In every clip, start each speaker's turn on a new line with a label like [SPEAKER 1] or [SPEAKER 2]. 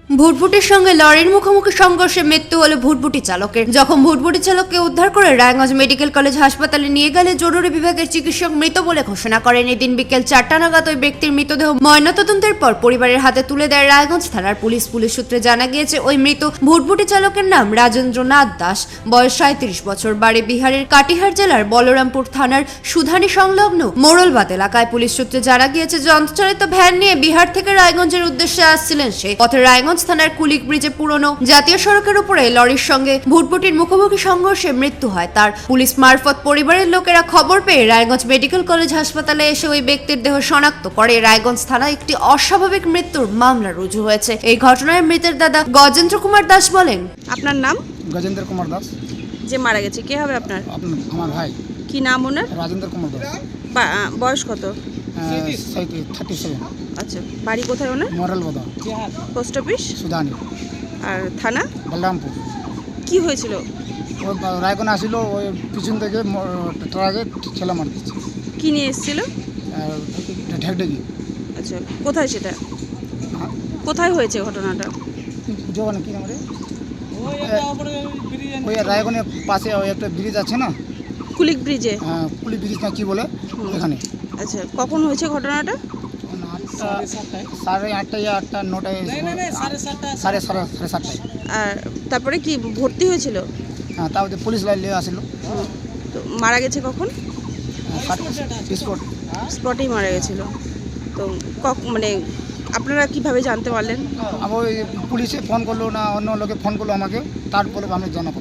[SPEAKER 1] ভুটভুটির সঙ্গে লরির মুখোমুখি সংঘর্ষে মৃত্যু হলো ভুটভুটি চালকের। যখন ভুটভুটি চালককে উদ্ধার করে রায়গঞ্জ মেডিকেল কলেজ হাসপাতালে নিয়ে গেলে জরুরি বিভাগের চিকিৎসক মৃত বলে ঘোষণা করেন। এদিন বিকেল 4টা নাগাদ ওই ব্যক্তির মৃতদেহ ময়নাতদন্তের পর পরিবারের হাতে তুলে দেয় রায়গঞ্জ থানার পুলিশ। পুলিশ সূত্রে জানা গিয়েছে ওই মৃত ভুটভুটি চালকের নাম রাজেন্দ্রনাথ দাস, বয়স 37 বছর, বাড়ি বিহারের কাটিহার জেলার বলরামপুর থানার সুধানী সংলগ্ন মোড়লবাদ এলাকায়। পুলিশ সূত্রে জানা গিয়েছে যন্ত্রচালিত ভ্যান নিয়ে বিহার থেকে রায়গঞ্জের উদ্দেশ্যে আসছিলেন সে। পথে রায়গঞ্জ থানার কুলিক ব্রিজে পুরনো জাতীয় সড়কের উপরে লরির সঙ্গে ভুটভুটির মুখোমুখি সংঘর্ষে মৃত্যু হয় তার। পুলিশ মারফত পরিবারের লোকেরা খবর পেয়ে রায়গঞ্জ মেডিকেল কলেজ হাসপাতালে এসে ওই ব্যক্তির দেহ শনাক্ত করে। রায়গঞ্জ থানায় একটি অস্বাভাবিক মৃত্যুর মামলা রুজু হয়েছে। এই ঘটনায় মৃতের দাদা গজেন্দ্র কুমার দাস বলেন,
[SPEAKER 2] আপনার নাম?
[SPEAKER 3] গজেন্দ্র কুমার দাস।
[SPEAKER 2] যে মারা গেছে কে হবে আপনার?
[SPEAKER 3] আমার ভাই।
[SPEAKER 2] কি নাম ওনার?
[SPEAKER 3] রাজেন্দ্র কুমার দাস।
[SPEAKER 2] বয়স কত?
[SPEAKER 3] 37।
[SPEAKER 2] আচ্ছা, বাড়ি কোথায় ওনার?
[SPEAKER 3] মোড়লবাদ,
[SPEAKER 2] পোস্ট অফিস
[SPEAKER 3] সুদানি।
[SPEAKER 2] আর থানা?
[SPEAKER 3] বলরামপুর।
[SPEAKER 2] কি হয়েছিল?
[SPEAKER 3] ও রায়গঞ্জ আসছিল, ওই পিছন থেকে ট্রাকে ছেলে মার দিচ্ছে।
[SPEAKER 2] কি নিয়ে এসেছিল?
[SPEAKER 3] ঢেকঢেকি।
[SPEAKER 2] আচ্ছা, কোথায় সেটা? কোথায় হয়েছে ঘটনাটা?
[SPEAKER 3] জোগানে কি নাম রে? ওই রায়গঞ্জের পাশে ওই একটা ব্রিজ আছে না,
[SPEAKER 2] কুলিক ব্রিজে?
[SPEAKER 3] হ্যাঁ, পুলিশ ব্রিজ না কি বলে এখানে।
[SPEAKER 2] আচ্ছা, কখন হয়েছে ঘটনাটা?
[SPEAKER 3] 8:30 या 8টা 9টায়, 7:30।
[SPEAKER 2] আর তারপরে কি ভর্তি হয়েছিল?
[SPEAKER 3] হ্যাঁ, তারপরে পুলিশ লাইন নিয়ে আসলো।
[SPEAKER 2] তো মারা গেছে কখন? স্পটেই মারা গেছিল। তো মানে আপনারা কিভাবে জানতে পারলেন?
[SPEAKER 3] আমি ওই পুলিশে ফোন করলো না অন্য লোকে ফোন করলো আমাকে, তারপরে আমি জানাবো।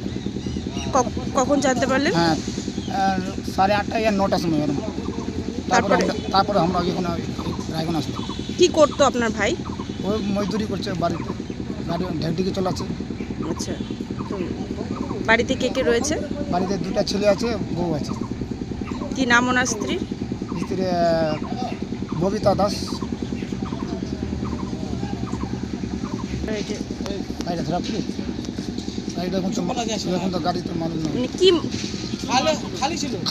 [SPEAKER 2] কখন জানতে পারলেন?
[SPEAKER 3] হ্যাঁ, 8:30 या 9টার সময় এরকম। তারপরে আমরা এখন রায়গঞ্জ আসলাম।
[SPEAKER 2] কি করতো আপনার ভাই?
[SPEAKER 3] ওই মজদুরি করছে বাড়িতে, গাড়ি ঢেকঢেকি চলাচ্ছে।
[SPEAKER 2] আচ্ছা, তো বাড়িতে কে কে রয়েছে?
[SPEAKER 3] বাড়িতে 2টা ছেলে আছে, বউ আছে।
[SPEAKER 2] কি নাম ওনার স্ত্রী?
[SPEAKER 3] স্ত্রী ববিতা দাস। গাড়িটা খারাপ ছিল, গাড়িটা এখন তো গাড়িতে মানুষ নেই।
[SPEAKER 2] মানে কি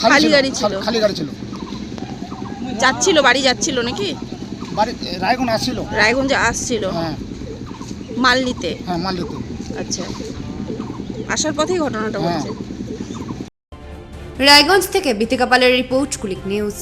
[SPEAKER 2] খালি গাড়ি ছিল?
[SPEAKER 3] খালি গাড়ি ছিল।
[SPEAKER 2] যাচ্ছিল, বাড়ি যাচ্ছিল নাকি?
[SPEAKER 3] বাড়ি রায়গঞ্জ আসছিল।
[SPEAKER 2] রায়গঞ্জে আসছিল?
[SPEAKER 3] হ্যাঁ,
[SPEAKER 2] মাল নিতে?
[SPEAKER 3] হ্যাঁ, মাল নিতে।
[SPEAKER 2] আচ্ছা, আসার পথেই ঘটনাটা ঘটেছে।
[SPEAKER 1] রায়গঞ্জ থেকে বিতিকা পালের রিপোর্ট, কুলিক নিউজ।